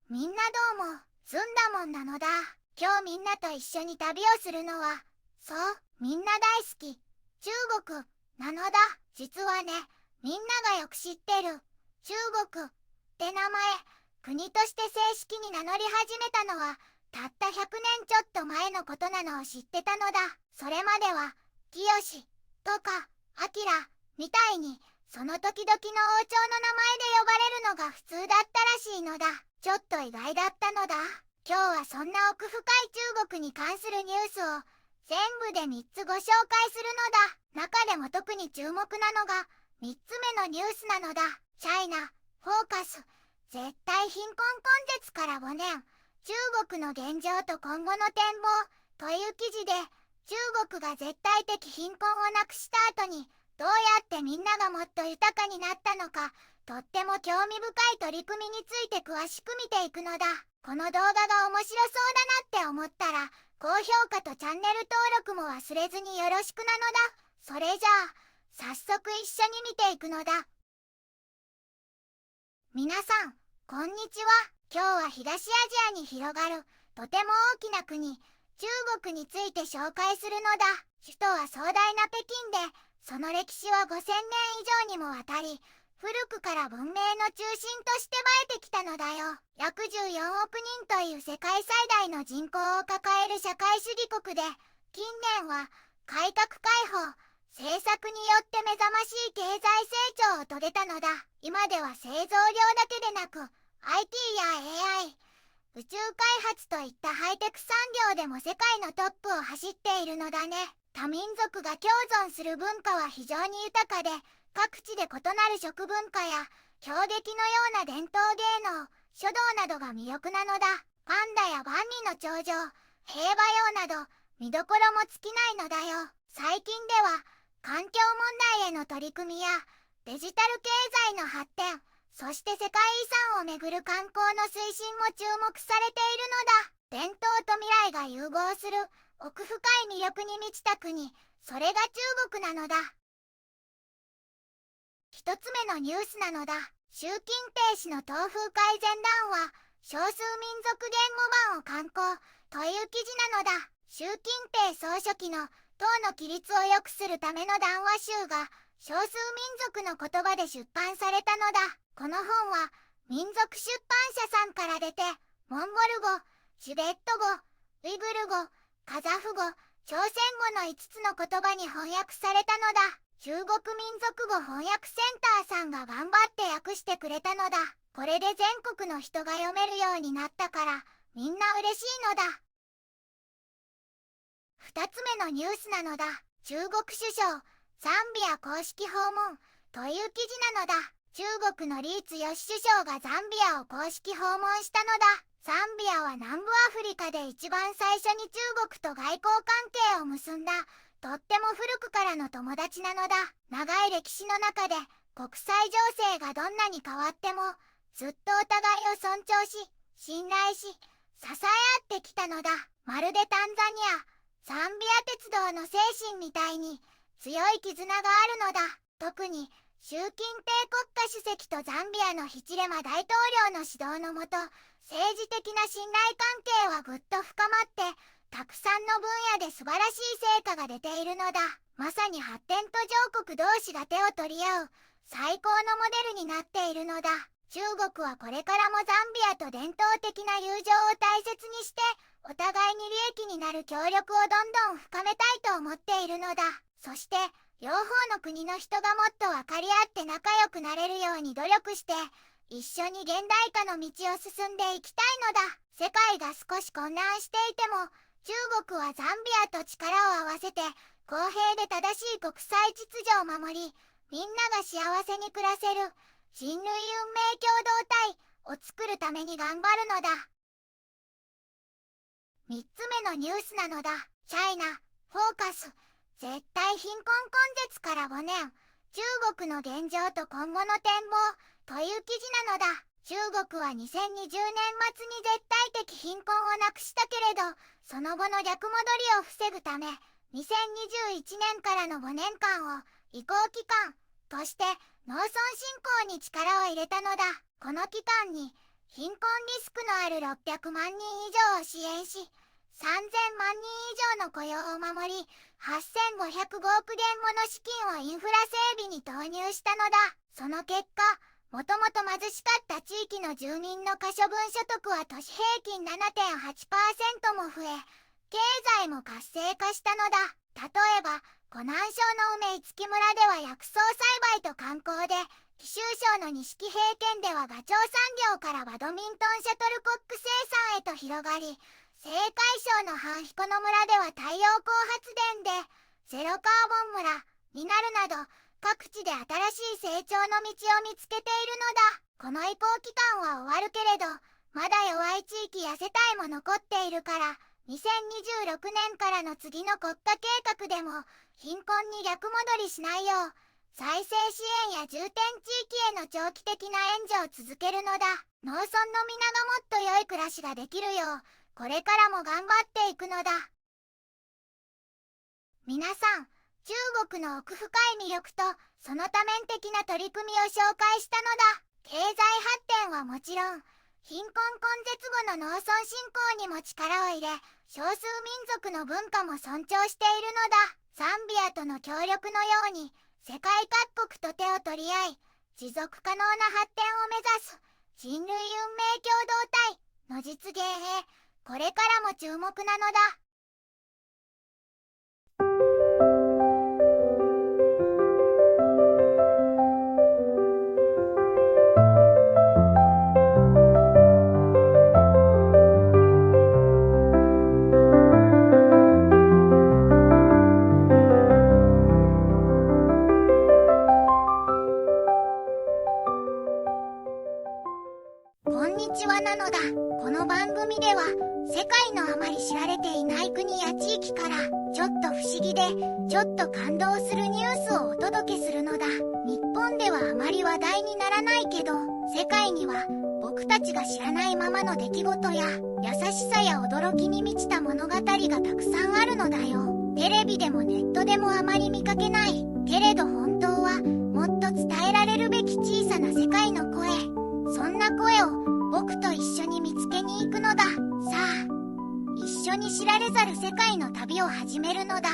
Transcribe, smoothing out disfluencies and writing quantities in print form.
みんなどうも、ずんだもんなのだ。今日みんなと一緒に旅をするのは、そう、みんな大好き、中国、なのだ。実はね、みんながよく知ってる、中国、って名前、国として正式に名乗り始めたのは、たった100年ちょっと前のことなのを知ってたのだ。それまでは、清とか、明みたいに、その時々の王朝の名前で呼ばれるのが普通だったらしいのだ。ちょっと意外だったのだ。今日はそんな奥深い中国に関するニュースを全部で3つご紹介するのだ。中でも特に注目なのが3つ目のニュースなのだ。チャイナ、フォーカス、絶対貧困根絶から5年、中国の現状と今後の展望という記事で、中国が絶対的貧困をなくした後に、どうやってみんながもっと豊かになったのか、とっても興味深い取り組みについて詳しく見ていくのだ。この動画が面白そうだなって思ったら、高評価とチャンネル登録も忘れずによろしくなのだ。それじゃあ、早速一緒に見ていくのだ。皆さん、こんにちは。今日は東アジアに広がる、とても大きな国、中国について紹介するのだ。首都は壮大な北京で、その歴史は5000年以上にもわたり、古くから文明の中心として栄えてきたのだよ。約14億人という世界最大の人口を抱える社会主義国で、近年は改革開放、政策によって目覚ましい経済成長を遂げたのだ。今では製造業だけでなく、IT や AI、宇宙開発といったハイテク産業でも世界のトップを走っているのだね。多民族が共存する文化は非常に豊かで、各地で異なる食文化や京劇のような伝統芸能、書道などが魅力なのだ。パンダや万里の長城、兵馬俑など見どころも尽きないのだよ。最近では環境問題への取り組みやデジタル経済の発展、そして世界遺産をめぐる観光の推進も注目されているのだ。伝統と未来が融合する奥深い魅力に満ちた国、それが中国なのだ。一つ目のニュースなのだ。習近平氏の党風改善談話、少数民族言語版を刊行という記事なのだ。習近平総書記の党の規律を良くするための談話集が少数民族の言葉で出版されたのだ。この本は民族出版社さんから出て、モンゴル語、チベット語、ウイグル語、カザフ語、朝鮮語の5つの言葉に翻訳されたのだ。中国民族語翻訳センターさんが頑張って訳してくれたのだ。これで全国の人が読めるようになったから、みんな嬉しいのだ。二つ目のニュースなのだ。中国首相、ザンビア公式訪問という記事なのだ。中国のリーツ・ヨシ首相がザンビアを公式訪問したのだ。ザンビアは南部アフリカで一番最初に中国と外交関係を結んだ、とっても古くからの友達なのだ。長い歴史の中で国際情勢がどんなに変わってもずっとお互いを尊重し、信頼し、支え合ってきたのだ。まるでタンザニア、ザンビア鉄道の精神みたいに強い絆があるのだ。特に習近平国家主席とザンビアのヒチレマ大統領の指導のもと、政治的な信頼関係はぐっと深まって、たくさんの分野で素晴らしい成果が出ているのだ。まさに発展途上国同士が手を取り合う最高のモデルになっているのだ。中国はこれからもザンビアと伝統的な友情を大切にして、お互いに利益になる協力をどんどん深めたいと思っているのだ。そして両方の国の人がもっと分かり合って仲良くなれるように努力して、一緒に現代化の道を進んでいきたいのだ。世界が少し混乱していても、中国はザンビアと力を合わせて公平で正しい国際秩序を守り、みんなが幸せに暮らせる人類運命共同体を作るために頑張るのだ。3つ目のニュースなのだ。チャイナ、フォーカス、絶対貧困根絶から5年、中国の現状と今後の展望という記事なのだ。中国は2020年末に絶対的貧困をなくしたけれど、その後の逆戻りを防ぐため、2021年からの5年間を移行期間として農村振興に力を入れたのだ。この期間に貧困リスクのある600万人以上を支援し、3000万人以上の雇用を守り、8505億元もの資金をインフラ整備に投入したのだ。その結果、もともと貧しかった地域の住民の可処分所得は年平均 7.8% も増え、経済も活性化したのだ。例えば、湖南省の梅月村では薬草栽培と観光で、貴州省の錦平県ではガチョウ産業からバドミントンシャトルコック生産へと広がり、青海省の半彦野村では太陽光発電でゼロカーボン村になるなど、各地で新しい成長の道を見つけているのだ。この移行期間は終わるけれど、まだ弱い地域や世帯も残っているから、2026年からの次の国家計画でも貧困に逆戻りしないよう、再生支援や重点地域への長期的な援助を続けるのだ。農村の皆がもっと良い暮らしができるよう、これからも頑張っていくのだ。皆さん、中国の奥深い魅力とその多面的な取り組みを紹介したのだ。経済発展はもちろん、貧困根絶後の農村振興にも力を入れ、少数民族の文化も尊重しているのだ。ザンビアとの協力のように、世界各国と手を取り合い、持続可能な発展を目指す人類運命共同体の実現へ、これからも注目なのだ。こんにちはなのだ。この番組では世界のあまり知られていない国や地域からちょっと不思議でちょっと感動するニュースをお届けするのだ。日本ではあまり話題にならないけど、世界には僕たちが知らないままの出来事や優しさや驚きに満ちた物語がたくさんあるのだよ。テレビでもネットでもあまり見かけないけれど、本当はもっと伝えられるべき小さな世界の声、そんな声を僕と一緒に見つけに行くのだ。さあ、一緒に知られざる世界の旅を始めるのだ。